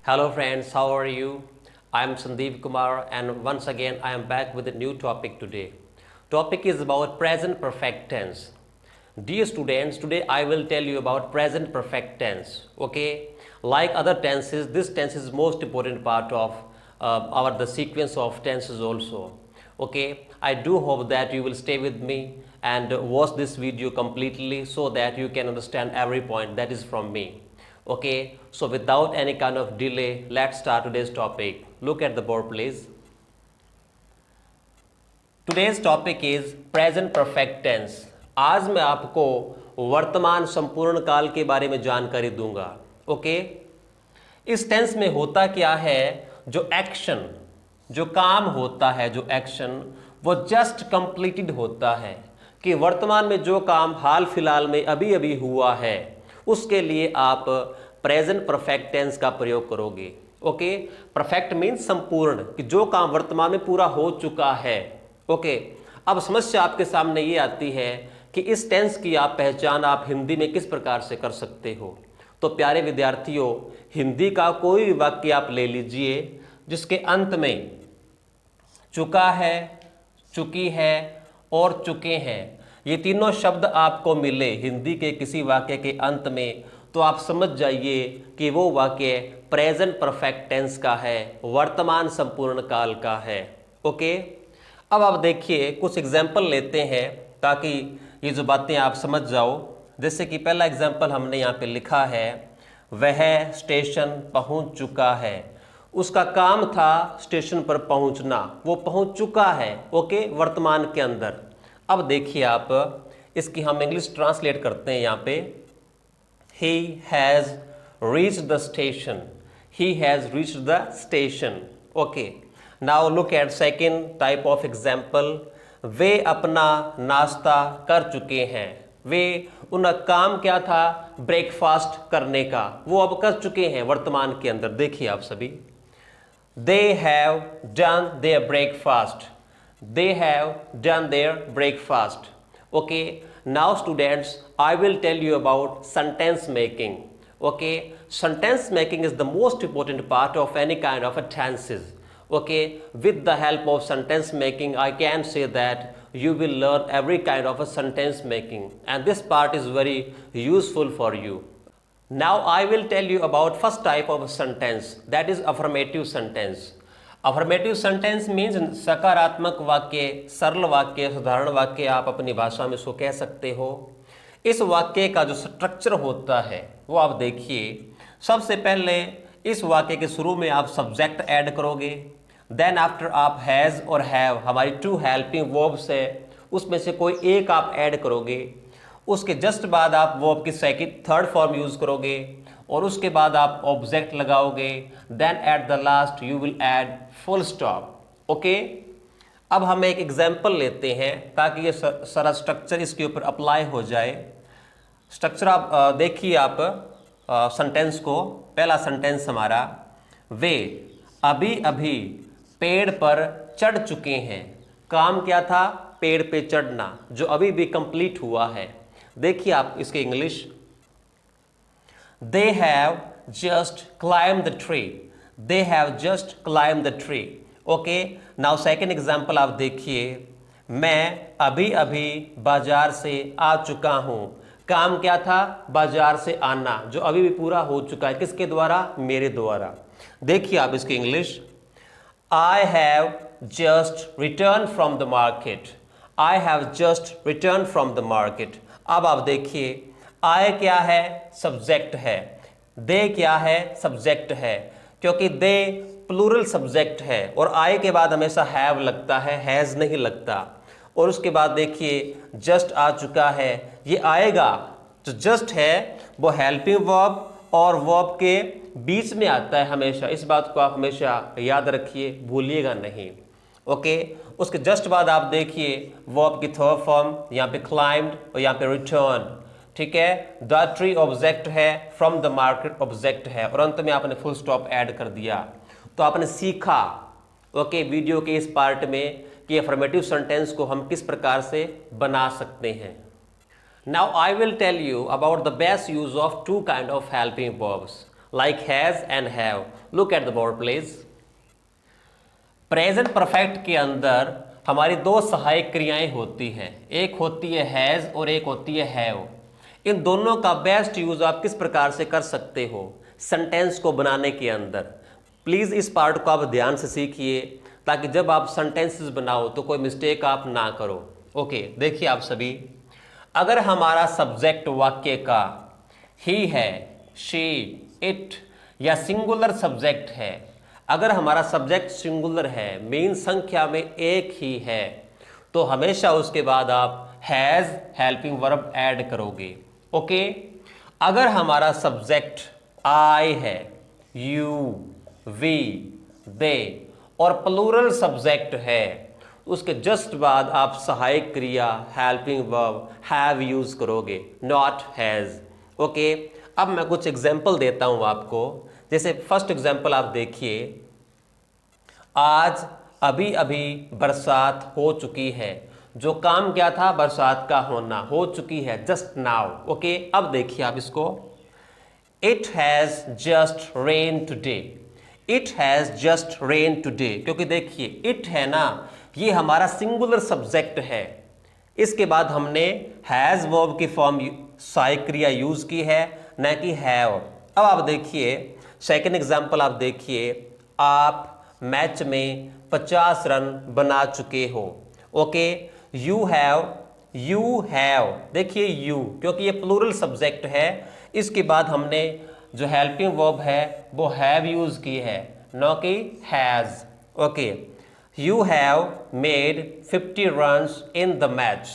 Hello friends, how are you? I am Sandeep Kumar and once again I am back with a new topic today. Topic is about present perfect tense. Dear students, today I will tell you about present perfect tense. Okay, like other tenses, this tense is most important part of our the sequence of tenses also. Okay, I do hope that you will stay with me and watch this video completely so that you can understand every point that is from me. Okay, so without any kind of delay, let's start today's topic. Look at the board, please. Today's topic is present perfect tense. आज मैं आपको वर्तमान संपूर्ण काल के बारे में जानकारी दूंगा. ओके, इस टेंस में होता क्या है, जो एक्शन, जो काम होता है, जो एक्शन वो जस्ट कंप्लीटेड होता है कि वर्तमान में जो काम हाल फिलहाल में अभी अभी हुआ है उसके लिए आप प्रेजेंट परफेक्ट टेंस का प्रयोग करोगे. ओके, परफेक्ट मीन्स संपूर्ण, कि जो काम वर्तमान में पूरा हो चुका है. ओके, अब समस्या आपके सामने ये आती है कि इस टेंस की आप पहचान आप हिंदी में किस प्रकार से कर सकते हो. तो प्यारे विद्यार्थियों, हिंदी का कोई भी वाक्य आप ले लीजिए जिसके अंत में चुका है, चुकी है और चुके हैं, ये तीनों शब्द आपको मिले हिंदी के किसी वाक्य के अंत में, तो आप समझ जाइए कि वो वाक्य प्रेजेंट परफेक्ट टेंस का है, वर्तमान संपूर्ण काल का है. ओके, अब आप देखिए कुछ एग्जाम्पल लेते हैं ताकि ये जो बातें आप समझ जाओ. जैसे कि पहला एग्जाम्पल हमने यहाँ पे लिखा है, वह स्टेशन पहुँच चुका है. उसका काम था स्टेशन पर पहुँचना, वो पहुँच चुका है. ओके, वर्तमान के अंदर. अब देखिए आप, इसकी हम इंग्लिश ट्रांसलेट करते हैं यहाँ पे. He has reached the station. He has reached the station. Okay. Now look at second type of example. वे अपना नाश्ता कर चुके हैं. वे, उनका काम क्या था, ब्रेकफास्ट करने का, वो अब कर चुके हैं वर्तमान के अंदर. देखिए आप सभी, They have done their breakfast. They have done their breakfast. Okay. Now students, I will tell you about sentence making. Okay, sentence making is the most important part of any kind of a tenses. Okay, with the help of sentence making, I can say that you will learn every kind of a sentence making, and this part is very useful for you. Now I will tell you about first type of sentence, that is affirmative sentence. Affirmative sentence means सकारात्मक वाक्य, सरल वाक्य, साधारण वाक्य आप अपनी भाषा में इसको कह सकते हो. इस वाक्य का जो स्ट्रक्चर होता है वो आप देखिए. सबसे पहले इस वाक्य के शुरू में आप सब्जेक्ट ऐड करोगे. देन आफ्टर आप हैज़ और हैव, हमारी टू हेल्पिंग वर्ब्स है, उसमें से कोई एक आप ऐड करोगे. उसके जस्ट बाद आप वर्ब की सेकंड थर्ड फॉर्म यूज़ करोगे और उसके बाद आप ऑब्जेक्ट लगाओगे. Then at the last you will add full stop. Okay, अब हम एक एग्जाम्पल लेते हैं ताकि ये सारा स्ट्रक्चर इसके ऊपर अप्लाई हो जाए. स्ट्रक्चर आप देखिए आप सेंटेंस को. पहला सेंटेंस हमारा, वे अभी अभी पेड़ पर चढ़ चुके हैं. काम क्या था, पेड़ पे चढ़ना, जो अभी भी कंप्लीट हुआ है. देखिए आप इसके English, They have just climbed the tree. They have just climbed the tree. Okay. Now second example आप देखिए, मैं अभी अभी बाजार से आ चुका हूँ. काम क्या था, बाजार से आना, जो अभी भी पूरा हो चुका है. किसके द्वारा, मेरे द्वारा. देखिए आप इसकी English, I have just returned from the market. I have just returned from the market. अब आप देखिए, आय क्या है, सब्जेक्ट है. दे क्या है, सब्जेक्ट है, क्योंकि दे प्लूरल सब्जेक्ट है और आय के बाद हमेशा हैव लगता है, हैज़ नहीं लगता. और उसके बाद देखिए जस्ट आ चुका है, ये आएगा. जो जस्ट है वो हेल्पिंग वर्ब और वर्ब के बीच में आता है हमेशा. इस बात को आप हमेशा याद रखिए, भूलिएगा नहीं. ओके, उसके जस्ट बाद आप देखिए वर्ब की थर्ड फॉर्म, यहाँ पे क्लाइम्ड और यहाँ पे रिटर्न. ठीक है, द ट्री ऑब्जेक्ट है, फ्रॉम द मार्केट ऑब्जेक्ट है और अंत में आपने फुल स्टॉप ऐड कर दिया. तो आपने सीखा ओके वीडियो के इस पार्ट में कि अफर्मेटिव सेंटेंस को हम किस प्रकार से बना सकते हैं. Now I will tell you about the best use of two kind of helping verbs. like has and have. Look at the board please. Present perfect के अंदर हमारी दो सहायक क्रियाएं होती हैं, एक होती है हैज़ और एक होती है हैव। इन दोनों का बेस्ट यूज आप किस प्रकार से कर सकते हो सेंटेंस को बनाने के अंदर। प्लीज़ इस पार्ट को आप ध्यान से सीखिए ताकि जब आप सेंटेंसेस बनाओ तो कोई मिस्टेक आप ना करो। ओके, देखिए आप सभी, अगर हमारा सब्जेक्ट वाक्य का ही है, शी, इट या सिंगुलर सब्जेक्ट है, अगर हमारा सब्जेक्ट सिंगुलर है मीन संख्या में एक ही है, तो हमेशा उसके बाद आप हैज़ हेल्पिंग वर्ब ऐड करोगे। ओके, अगर हमारा सब्जेक्ट आई है, यू, वी, दे और प्लूरल सब्जेक्ट है, उसके जस्ट बाद आप सहायक क्रिया हेल्पिंग वर्ब हैव यूज करोगे, नॉट हैज़। ओके, अब मैं कुछ एग्जाम्पल देता हूं आपको। जैसे फर्स्ट एग्जाम्पल आप देखिए, आज अभी अभी बरसात हो चुकी है। जो काम क्या था, बरसात का होना, हो चुकी है, जस्ट नाउ। ओके, अब देखिए आप इसको, it has just rain today. It has just rain today, क्योंकि देखिए इट है ना, ये हमारा सिंगुलर सब्जेक्ट है। इसके बाद हमने हैज वर्ब की फॉर्म सहायक क्रिया यूज की है, न कि हैव। अब आप देखिए सेकंड एग्जांपल आप देखिए, आप मैच में 50 रन बना चुके हो। ओके, यू हैव, देखिए यू क्योंकि ये प्लूरल सब्जेक्ट है, इसके बाद हमने जो हेल्पिंग वर्ब है वो हैव यूज की है, न कि has. Okay, you have made 50 runs in the match.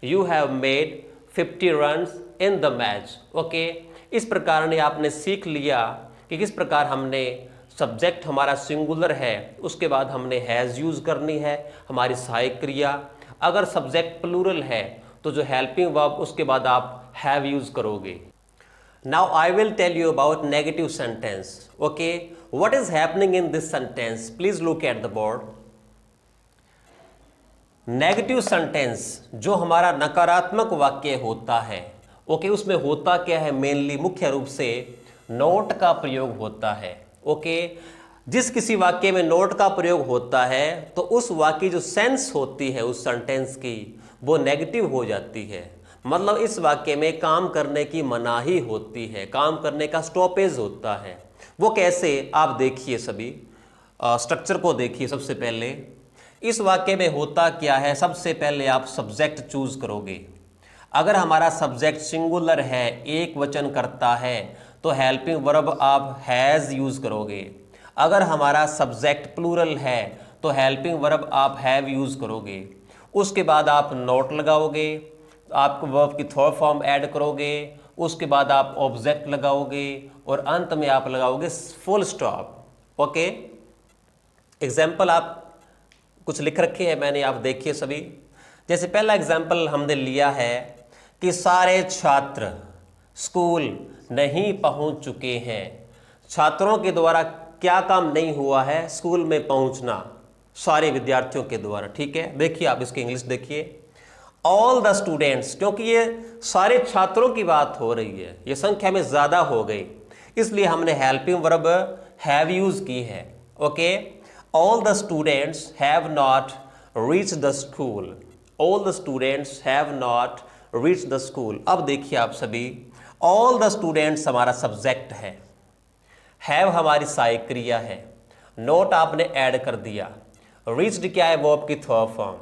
You have made 50 runs in the match. Okay, इस प्रकार ने आपने सीख लिया कि किस प्रकार हमने सब्जेक्ट हमारा सिंगुलर है, उसके बाद हमने हैज़ यूज़ करनी है हमारी सहायक क्रिया। अगर सब्जेक्ट प्लूरल है तो जो हेल्पिंग वर्ब उसके बाद आप हैव यूज़ करोगे। Now I will tell you about negative sentence. Okay, what is happening in this sentence, please look at the board. Negative sentence जो हमारा नकारात्मक वाक्य होता है, ओके, उसमें होता क्या है, मेनली मुख्य रूप से नोट का प्रयोग होता है। ओके, जिस किसी वाक्य में नोट का प्रयोग होता है तो उस वाक्य जो सेंस होती है उस सेंटेंस की वो नेगेटिव हो जाती है। मतलब इस वाक्य में काम करने की मनाही होती है, काम करने का स्टॉपेज होता है। वो कैसे, आप देखिए सभी, स्ट्रक्चर को देखिए। सबसे पहले इस वाक्य में होता क्या है, सबसे पहले आप सब्जेक्ट चूज करोगे। अगर हमारा सब्जेक्ट सिंगुलर है, एक वचन करता है, तो हेल्पिंग वर्ब आप हैज़ यूज करोगे। अगर हमारा सब्जेक्ट प्लूरल है तो हेल्पिंग वर्ब आप हैव यूज करोगे। उसके बाद आप नोट लगाओगे, आप वर्ब की थर्ड फॉर्म ऐड करोगे, उसके बाद आप ऑब्जेक्ट लगाओगे और अंत में आप लगाओगे फुल स्टॉप। ओके, एग्जाम्पल आप कुछ लिख रखे हैं मैंने, आप देखिए सभी। जैसे पहला एग्जाम्पल हमने लिया है कि सारे छात्र स्कूल नहीं पहुंच चुके हैं। छात्रों के द्वारा क्या काम नहीं हुआ है, स्कूल में पहुंचना, सारे विद्यार्थियों के द्वारा। ठीक है, देखिए आप इसकी इंग्लिश देखिए, ऑल द स्टूडेंट्स, क्योंकि ये सारे छात्रों की बात हो रही है, ये संख्या में ज़्यादा हो गई, इसलिए हमने हेल्पिंग वर्ब हैव यूज की है। Okay, all the students have not reach the school. All the students have not reach the school. अब देखिए आप सभी, ऑल द स्टूडेंट्स हमारा सब्जेक्ट है, हैव हमारी सहायक क्रिया है, नोट आपने ऐड कर दिया, रीच्ड क्या है, वर्ब की थर्ड फॉर्म,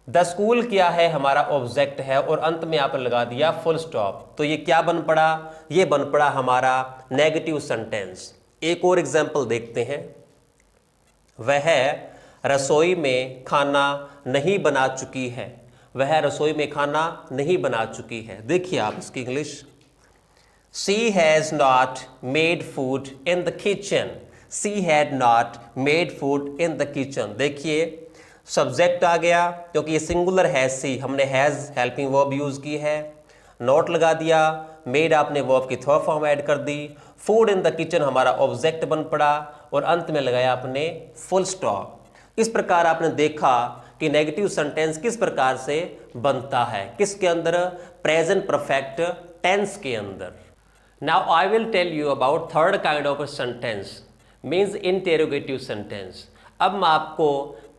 द स्कूल क्या है, हमारा ऑब्जेक्ट है, और अंत में आपने लगा दिया फुल स्टॉप। तो ये क्या बन पड़ा, ये बन पड़ा हमारा नेगेटिव सेंटेंस। एक और एग्जाम्पल देखते हैं, वह रसोई में खाना नहीं बना चुकी है। वह रसोई में खाना नहीं बना चुकी है। देखिए आप इसकी English, She has not made food in the kitchen. She had not made food in the kitchen. देखिए सब्जेक्ट आ गया, क्योंकि ये सिंगुलर है सी, हमने हैज़ हेल्पिंग वर्ब यूज़ की है, नोट लगा दिया, मेड आपने वर्ब की थर्ड फॉर्म ऐड कर दी, फूड इन द किचन हमारा ऑब्जेक्ट बन पड़ा, और अंत में लगाया आपने फुल स्टॉप। इस प्रकार आपने देखा कि नेगेटिव सेंटेंस किस प्रकार से बनता है, किसके अंदर, प्रेजेंट परफेक्ट टेंस के अंदर। Now I will tell you about third kind of a sentence, means interrogative sentence. अब मैं आपको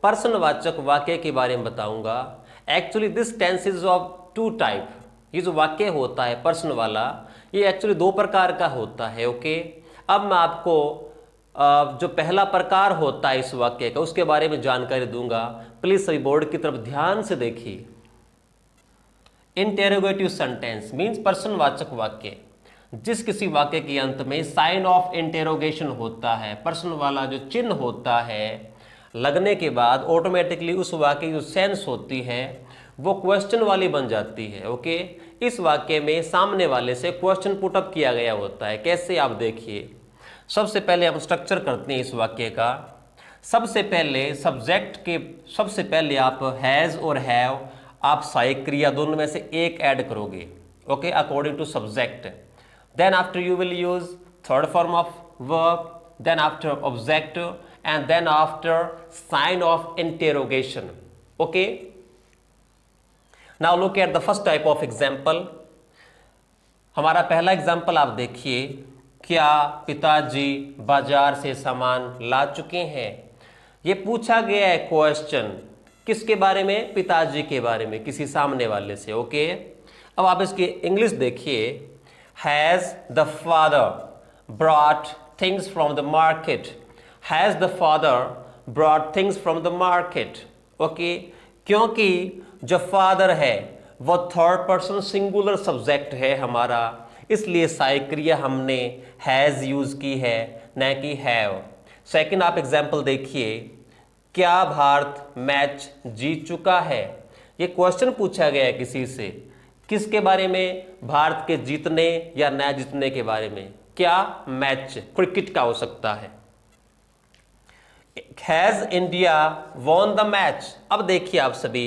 प्रश्नवाचक वाक्य के बारे में बताऊंगा. Actually this tense is of two type. ये जो वाक्य होता है प्रश्न वाला, ये एक्चुअली दो प्रकार का होता है. ओके, अब मैं आपको जो पहला प्रकार होता है इस वाक्य का उसके बारे में जानकारी दूंगा. प्लीज सभी बोर्ड की तरफ ध्यान से देखिए. इंटेरोगेटिव सेंटेंस मीन्स प्रश्नवाचक वाक्य. जिस किसी वाक्य के अंत में साइन ऑफ इंटेरोगेशन होता है, प्रश्न वाला जो चिन्ह होता है लगने के बाद ऑटोमेटिकली उस वाक्य की जो सेंस होती है वो क्वेश्चन वाली बन जाती है. ओके, इस वाक्य में सामने वाले से क्वेश्चन पुटअप किया गया होता है. कैसे, आप देखिए. सबसे पहले हम स्ट्रक्चर करते हैं इस वाक्य का. सबसे पहले सब्जेक्ट के सबसे पहले आप हैज़ और हैव, आप सहायक क्रिया दोनों में से एक ऐड करोगे. Okay, according to subject. Then after you will use third form of verb, then after object, and then after sign of interrogation. Okay. Now look at the first type of example. हमारा पहला example आप देखिए. क्या पिताजी बाजार से सामान ला चुके हैं? ये पूछा गया है क्वेश्चन. किसके बारे में? पिताजी के बारे में, किसी सामने वाले से. ओके, अब आप इसकी इंग्लिश देखिए. Has the father brought things from the market? Has the father brought things from the market? Okay, क्योंकि जो फादर है वो थर्ड पर्सन सिंगुलर सब्जेक्ट है हमारा, इसलिए सहायक क्रिया हमने हैज़ यूज़ की है, न कि हैव. सेकंड आप एग्जाम्पल देखिए. क्या भारत मैच जीत चुका है? ये क्वेश्चन पूछा गया है किसी से. किसके बारे में? भारत के जीतने या न जीतने के बारे में. क्या? मैच, क्रिकेट का हो सकता है. Has India won the match? अब देखिए आप सभी,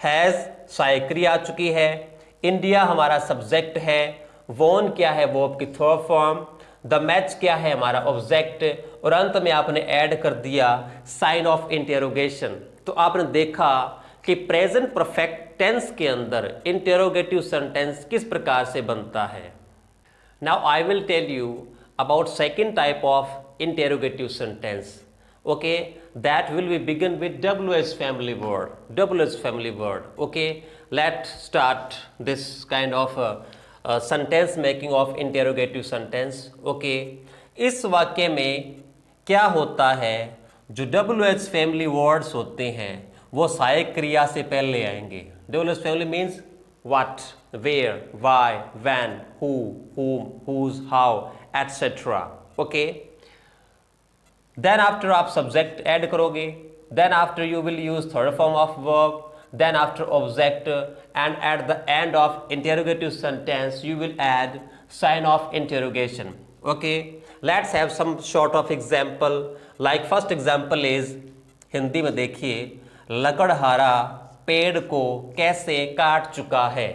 हैज सहायक क्रिया आ चुकी है, इंडिया हमारा सब्जेक्ट है, वॉन क्या है? वो आपकी थर्ड फॉर्म, द मैच क्या है? हमारा ऑब्जेक्ट, और अंत में आपने ऐड कर दिया साइन ऑफ इंटेरोगेशन. तो आपने देखा कि प्रेजेंट परफेक्ट टेंस के अंदर इंटेरोगेटिव सेंटेंस किस प्रकार से बनता है. Now I will tell you about second type of interrogative sentence. Okay, that will be begin with WH family word. WH family word. Okay, let start this kind of sentence making of interrogative sentence. Okay, इस वाक्य में क्या होता है? जो WH family words होते हैं वो सहायक क्रिया से पहले आएंगे. WH family means what, where, why, when, who, whom, whose, how, etc. Okay. Then after आप subject add करोगे. Then after you will use third form of verb. Then after object, and at the end of interrogative sentence you will add sign of interrogation. Okay. Let's have some sort of example. Like first example is, Hindi में देखिए. लकड़हारा पेड़ को कैसे काट चुका है?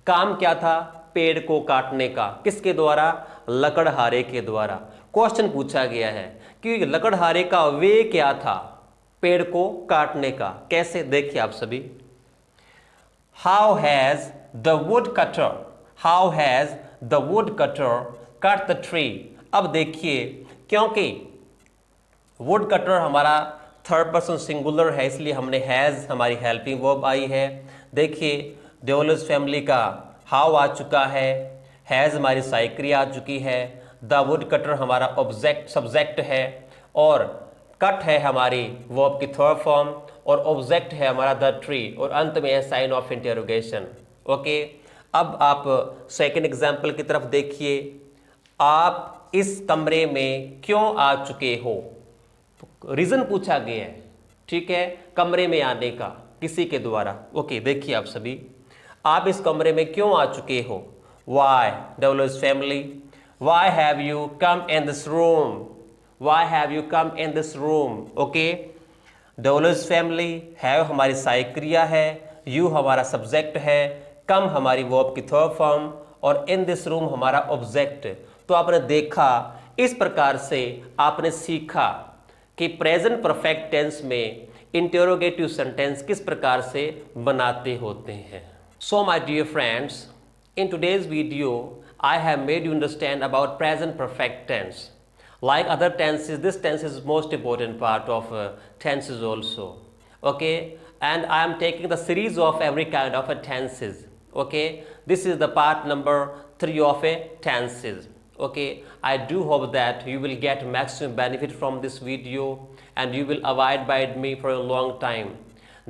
काम क्या था? पेड़ को काटने का. किसके द्वारा? लकड़हारे के द्वारा. क्वेश्चन पूछा गया है कि लकड़हारे का वे क्या था? पेड़ को काटने का. कैसे? देखिए आप सभी. How has the wood cutter cut the tree? अब देखिए, क्योंकि वुड कटर हमारा थर्ड पर्सन सिंगुलर है, इसलिए हमने हैज़ हमारी हेल्पिंग वर्ब आई है. देखिए, WH फैमिली का हाउ आ चुका है, हैज़ हमारी सहायक क्रिया आ चुकी है, द वुड कटर हमारा ऑब्जेक्ट सब्जेक्ट है, और कट है हमारी वर्ब की थर्ड फॉर्म, और ऑब्जेक्ट है हमारा द ट्री, और अंत में है साइन ऑफ इंटेरोगेशन. ओके, अब आप सेकेंड एग्जाम्पल की तरफ देखिए. आप इस कमरे में क्यों आ चुके हो? रीजन पूछा गया है. ठीक है, कमरे में आने का किसी के द्वारा. ओके, देखिए आप सभी, आप इस कमरे में क्यों आ चुके हो? Why, WH family. Why have you come in this room? Why have you come in this room? Okay, WH family, have हमारी सहायक क्रिया है, यू हमारा सब्जेक्ट है, कम हमारी वर्ब की थर्ड फॉर्म, और इन दिस रूम हमारा ऑब्जेक्ट. तो आपने देखा, इस प्रकार से आपने सीखा कि प्रेजेंट परफेक्ट टेंस में इंटेरोगेटिव सेंटेंस किस प्रकार से बनाते होते हैं. So my dear friends, in today's video I have made you understand about present perfect tense. Like other tenses, this tense is most important part of tenses also. Okay, and I am taking the series of every kind of a tenses. Okay, this is the part number 3 of a tenses. Okay, I do hope that you will get maximum benefit from this video and you will abide by me for a long time.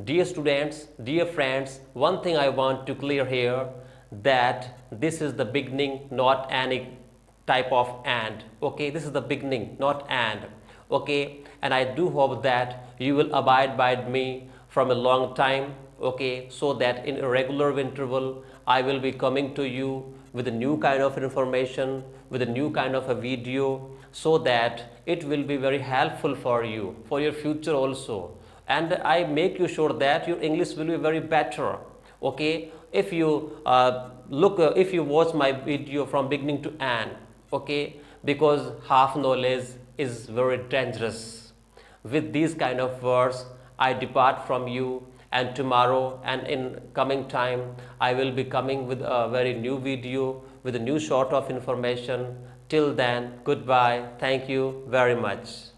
Dear students, dear friends, one thing I want to clear here, that this is the beginning, not any type of and. Okay, this is the beginning, not and. Okay, and I do hope that you will abide by me from a long time. Okay, so that in a regular interval I will be coming to you with a new kind of information, with a new kind of a video, so that it will be very helpful for you for your future also. And I make you sure that your English will be very better. Okay, if you if you watch my video from beginning to end. Okay, because half knowledge is very dangerous. With these kind of words I depart from you, and tomorrow and in coming time I will be coming with a very new video with a new sort of information. Till then, goodbye. Thank you very much.